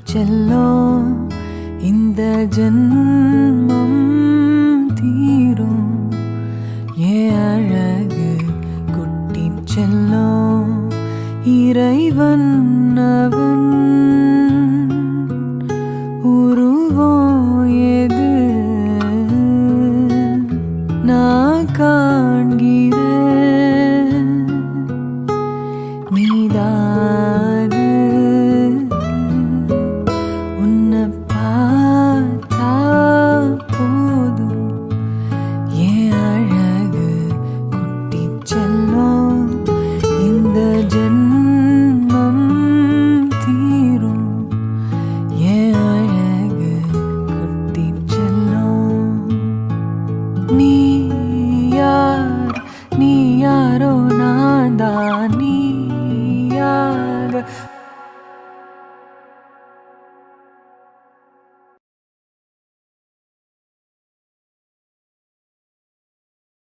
செல்லும் இந்த ஜென்மம் தீரும் ஏன் அழகு குட்டி செல்லும் இறைவன் அவன் உருவம் எது நான் காண்கிறேன் நீதாது உன்னை பார்த்தா போதும் ஏன் அழகு குட்டி செல்லும் இந்த ஜென்மம் தீரும் ஏன் அழகு குட்டி செல்லும் நீ யாரோ நான் தான் நீயாக